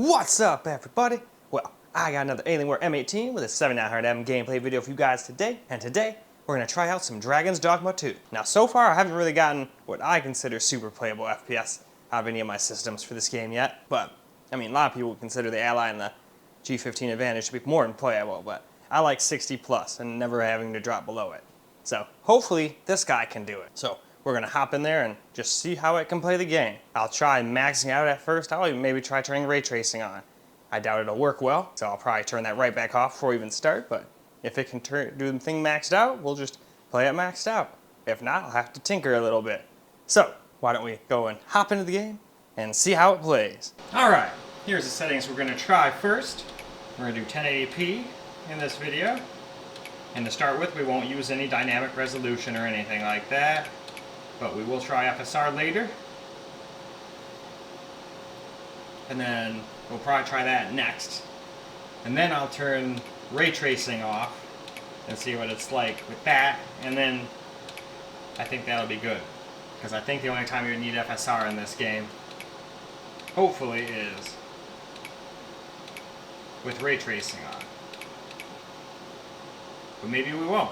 What's up, everybody? Well, I got another Alienware M18 with a 7900M gameplay video for you guys today, and today we're going to try out some Dragon's Dogma 2. Now, so far I haven't really gotten what I consider super playable FPS out of any of my systems for this game yet, but, I mean, a lot of people would consider the Ally and the G15 Advantage to be more than playable, but I like 60 plus and never having to drop below it. So, hopefully, this guy can do it. So, we're going to hop in there and just see how it can play the game. I'll try maxing out at first. I'll even maybe try turning ray tracing on. I doubt it'll work well, so I'll probably turn that right back off before we even start, but if it can do the thing maxed out, we'll just play it maxed out. If not, I'll have to tinker a little bit. So, why don't we go and hop into the game and see how it plays. Alright, here's the settings we're going to try first. We're going to do 1080p in this video. And to start with, we won't use any dynamic resolution or anything like that. But we will try FSR later. And then we'll probably try that next. And then I'll turn ray tracing off and see what it's like with that. And then I think that'll be good. Because I think the only time you need FSR in this game, hopefully, is with ray tracing on. But maybe we won't.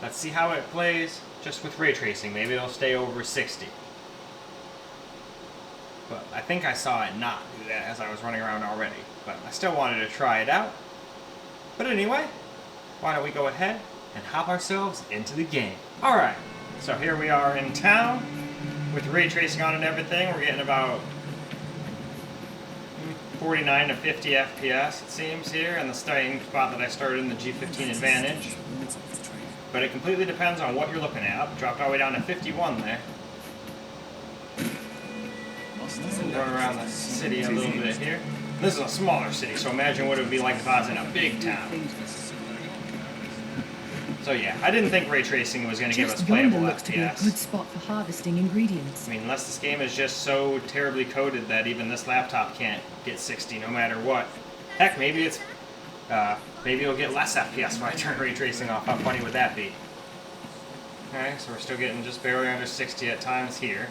Let's see how it plays just with ray tracing. Maybe it'll stay over 60. But I think I saw it not do that as I was running around already. But I still wanted to try it out. But anyway, why don't we go ahead and hop ourselves into the game. Alright, so here we are in town with ray tracing on and everything. We're getting about 49 to 50 FPS it seems here in the starting spot that I started in the G15 Advantage. But it completely depends on what you're looking at. Dropped all the way down to 51 there. Run around the city a little bit here. This is a smaller city, so imagine what it would be like if I was in a big town. So yeah, I didn't think ray tracing was going to give us playable looks to be a FPS. good spot for harvesting ingredients. I mean, unless this game is just so terribly coded that even this laptop can't get 60 no matter what. Heck, maybe it's maybe it'll get less FPS when I turn ray tracing off. How funny would that be? Okay, so we're still getting just barely under 60 at times here.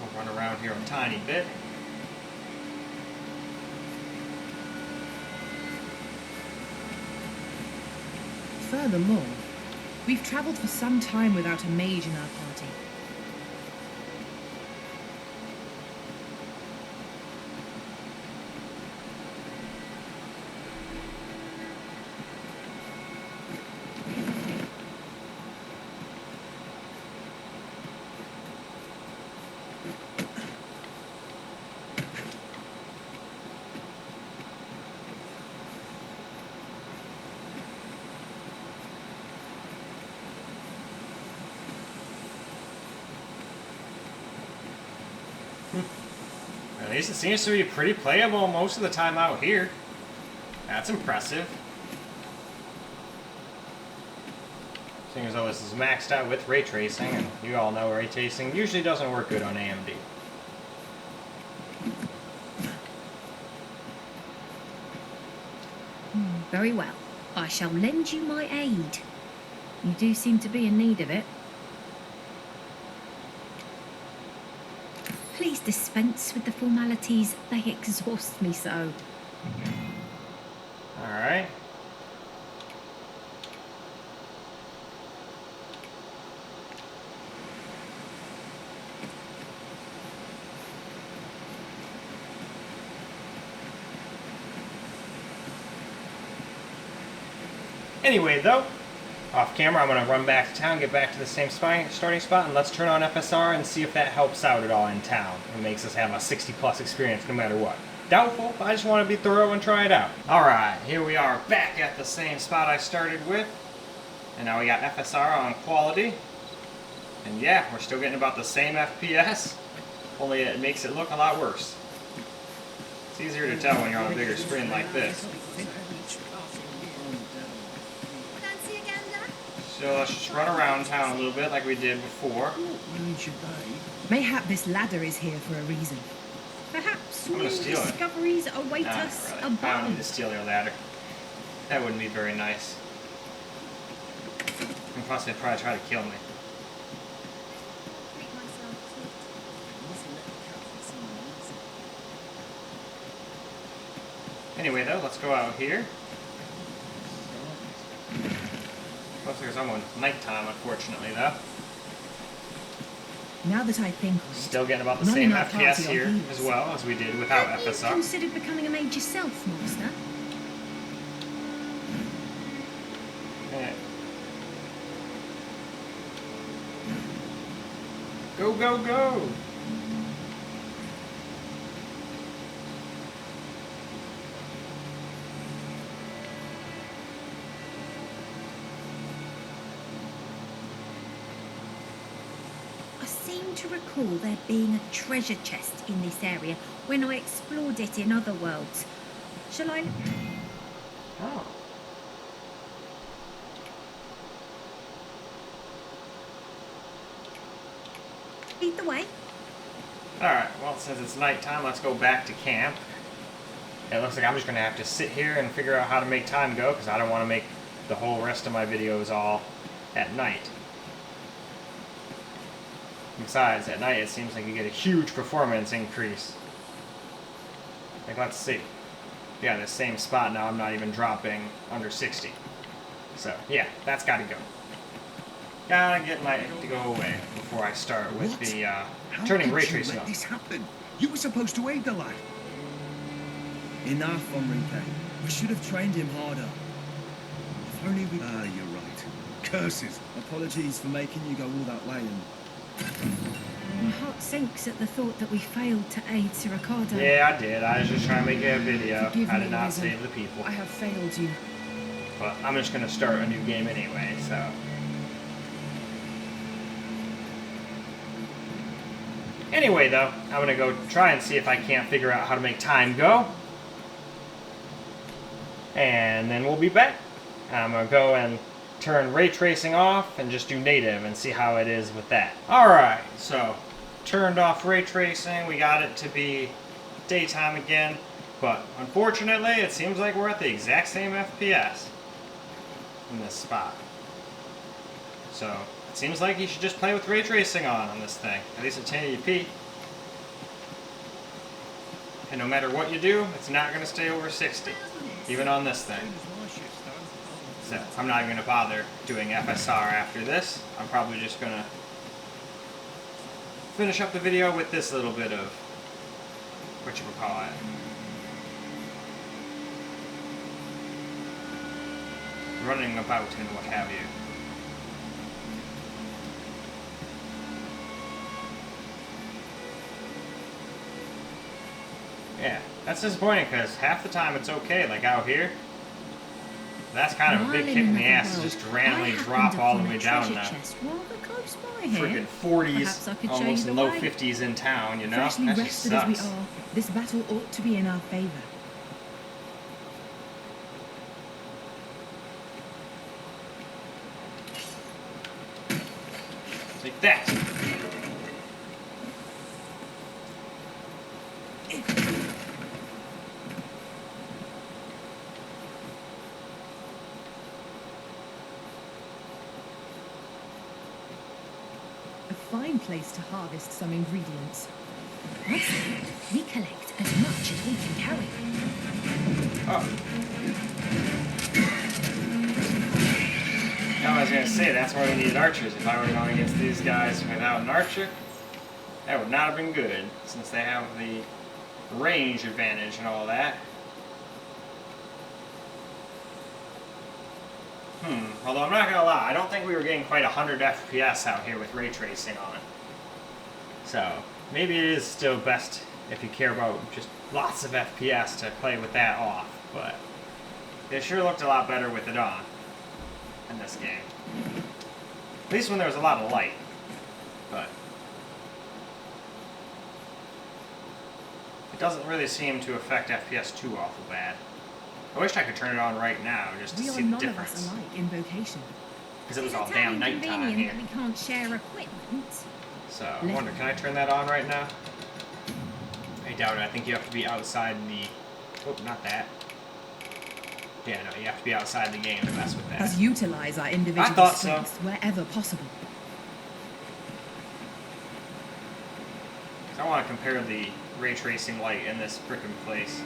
We'll run around here a tiny bit. Furthermore, we've travelled for some time without a mage in our party. At least it seems to be pretty playable most of the time out here. That's impressive. Seeing as though this is maxed out with ray tracing, and you all know ray tracing usually doesn't work good on AMD. Very well. I shall lend you my aid. You do seem to be in need of it. Please dispense with the formalities. They exhaust me so. Alright. Anyway, though, off camera, I'm going to run back to town, get back to the same starting spot, and let's turn on FSR and see if that helps out at all in town and makes us have a 60 plus experience no matter what. Doubtful, but I just want to be thorough and try it out. Alright, here we are back at the same spot I started with. And now we got FSR on quality. And yeah, we're still getting about the same FPS, only it makes it look a lot worse. It's easier to tell when you're on a bigger screen like this. So let's just run around town a little bit like we did before. Mayhap this ladder is here for a reason. Perhaps new discoveries await us above. I don't need to steal your ladder. That wouldn't be very nice. And plus they'd probably try to kill me. Anyway, though, let's go out here. Looks like it's almost nighttime, unfortunately, though. Now that I think of it, Still getting about the same FPS here as well as we did without have FSR. you considered becoming a mage yourself, Master? Yeah. Go, go, go! I seem to recall there being a treasure chest in this area when I explored it in other worlds. Shall I... Oh. lead the way? Alright, well, since it's nighttime, let's go back to camp. It looks like I'm just going to have to sit here and figure out how to make time go, because I don't want to make the whole rest of my videos all at night. Besides, at night it seems like you get a huge performance increase. Like, let's see. Yeah, the same spot now, I'm not even dropping under 60. So, yeah, that's got to go. Gotta get my to go away before I start with What? the How turning could ray you tracing let on. this happen? You were supposed to aid the lad. Enough, Enrique. We should have trained him harder. If only we... Ah, you're right. Curses. Apologies for making you go all that way and... My heart sinks at the thought that we failed to aid Sir Ricardo. Yeah, I did. I was just trying to make a video. Forgive I me, did not Risen. save the people. I have failed you. But I'm just going to start a new game anyway, so... Anyway, though, I'm going to go try and see if I can't figure out how to make time go. And then we'll be back. I'm going to go and turn ray tracing off and just do native and see how it is with that. Alright, so turned off ray tracing. We got it to be daytime again. But unfortunately, it seems like we're at the exact same FPS in this spot. So it seems like you should just play with ray tracing on this thing, at least at 1080p. And no matter what you do, it's not going to stay over 60, even on this thing. So I'm not even going to bother doing FSR after this. I'm probably just going to finish up the video with this little bit of, what you would call it, running about and what have you. Yeah, that's disappointing because half the time it's okay, like out here. That's kind of a big kick in the ass to just randomly drop all the way down to friggin' 40s, almost low 50s in town, you know? Freshly That just rested as we sucks. are, this battle ought to be in our favor. Like that. A fine place to harvest some ingredients. Let's we collect as much as we can carry. Oh. I was gonna say, that's why we needed archers. If I were going against these guys without an archer, that would not have been good, since they have the range advantage and all that. Although I'm not gonna lie, I don't think we were getting quite 100 FPS out here with ray tracing on. So, maybe it is still best if you care about just lots of FPS to play with that off, but it sure looked a lot better with it on in this game. At least when there was a lot of light. But it doesn't really seem to affect FPS too awful bad. I wish I could turn it on right now just to We are see the none of difference. us alike in vocation. Because it was all It's damn nighttime inconvenient here. that we can't share equipment. So, I wonder, can I turn that on right now? I doubt it. I think you have to be outside the... Oh, not that. Yeah, no, you have to be outside the game to mess with that. Let's utilize our individual I thought so. strengths wherever possible. I want to compare the ray tracing light in this frickin' place.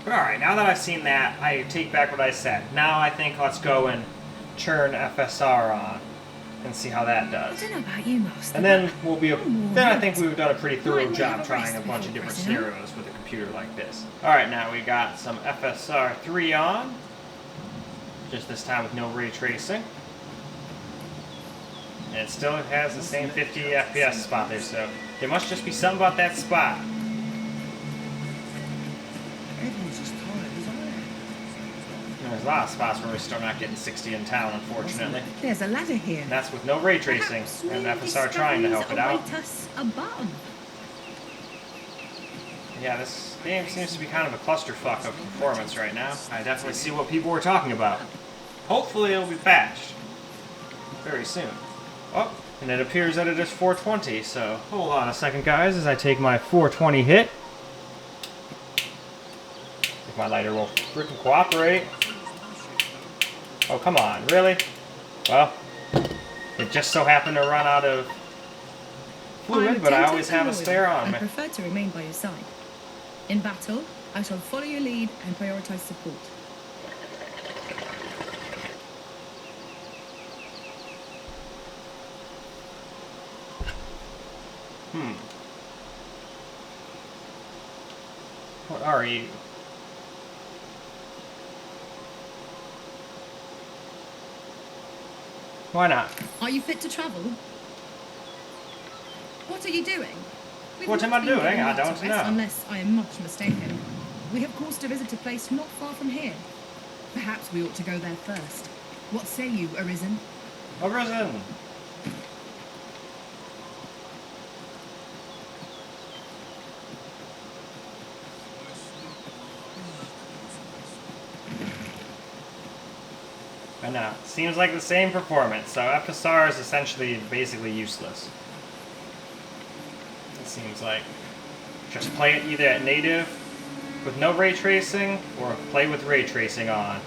But alright, now that I've seen that, I take back what I said. Now I think let's go and turn FSR on and see how that does. I don't know about you, Master. And then we'll be then I think we we've done a pretty thorough Might job have a trying rest a bunch of before different pressing on. scenarios with a computer like this. Alright, now we got some FSR 3 on. Just this time with no ray tracing. And it still has the same 50 FPS spot there, so there must just be something about that spot. Everyone's as tired as I am. There's a lot of spots where we're still not getting 60 in town, unfortunately. There's a ladder here. And that's with no ray tracing, Perhaps and new FSR trying to help it out. discoveries await us above. Yeah, this game seems to be kind of a clusterfuck of performance right now. I definitely see what people were talking about. Hopefully it'll be patched very soon. Oh, and it appears that it is 420, so hold on a second, guys, as I take my 420 hit. If my lighter will freaking cooperate. Oh, come on, really? Well, it just so happened to run out of fluid, but I always have a spare on I me. prefer to remain by your side. In battle, I shall follow your lead and prioritize support. What are you? Why not? Are you fit to travel? What are you doing? We've What am not I been doing? given I much don't rest, know. Unless I am much mistaken. We have caused to visit a place not far from here. Perhaps we ought to go there first. What say you, Arisen? Arisen! I know. Seems like the same performance, so FSR is essentially basically useless. It seems like. Just play it either at native with no ray tracing or play with ray tracing on.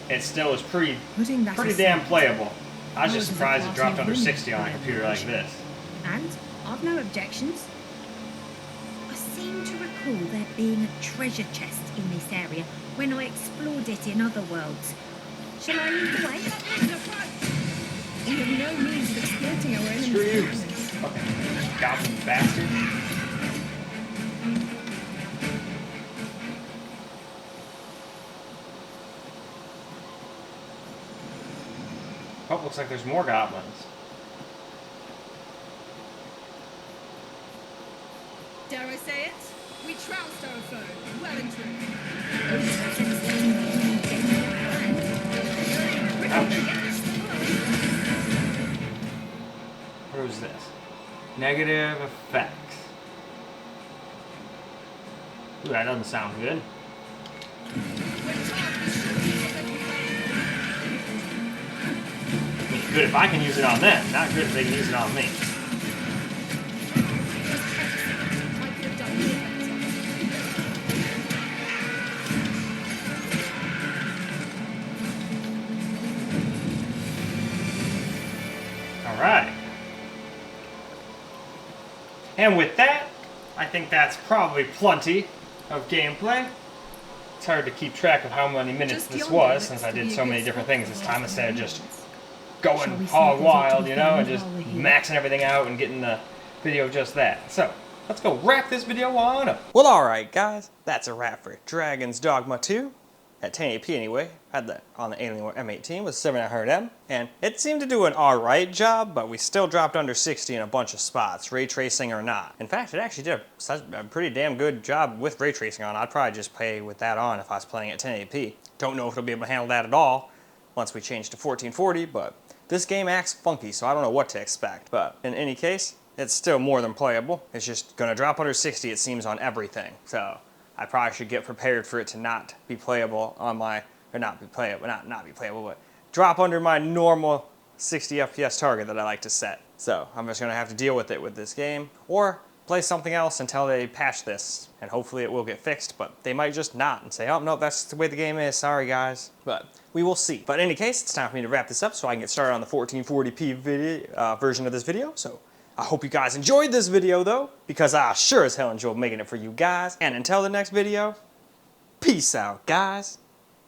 It still is pretty Putting that damn aside, playable. I was Ours just is a surprised it party dropped of under women 60 on a with computer like this. And I've no objections. I seem to recall there being a treasure chest in this area when I explored it in other worlds. Shall I lead the way? We have no means of exploiting our enemies' Screw you, weakness. fucking goblin bastard. Oh, looks like there's more goblins. Dare I say it? We trounced our foe, well and true. Who's this? Negative effects. Ooh, that doesn't sound good. It's good if I can use it on them, not good if they can use it on me. I could have done more. Alright. And with that, I think that's probably plenty of gameplay. It's hard to keep track of how many minutes Just this yonder was looks since to I did be a so good many different spot things for this the time last instead of few just minutes. Shall going we see hog if there's wild, anything you know, and while just we're here? maxing everything out and getting the video of just that. So, let's go wrap this video on up. Well, alright guys, that's a wrap for Dragon's Dogma 2. At 1080p anyway, had that on the Alienware m18 with 7900M, and it seemed to do an alright job, but we still dropped under 60 in a bunch of spots, ray tracing or not. In fact, it actually did a pretty damn good job with ray tracing on. I'd probably just play with that on if I was playing at 1080p. Don't know if it'll be able to handle that at all once we change to 1440, but this game acts funky, so I don't know what to expect. But in any case, it's still more than playable. It's just gonna drop under 60, it seems, on everything. So I probably should get prepared for it to not be playable on my, or not be playable, not be playable, but drop under my normal 60 FPS target that I like to set. So I'm just gonna have to deal with it with this game, or play something else until they patch this, and hopefully it will get fixed, but they might just not and say, oh no, that's the way the game is, sorry guys. But we will see. But in any case, it's time for me to wrap this up so I can get started on the 1440p video, version of this video. So I hope you guys enjoyed this video though, because I sure as hell enjoyed making it for you guys. And until the next video, Peace out, guys.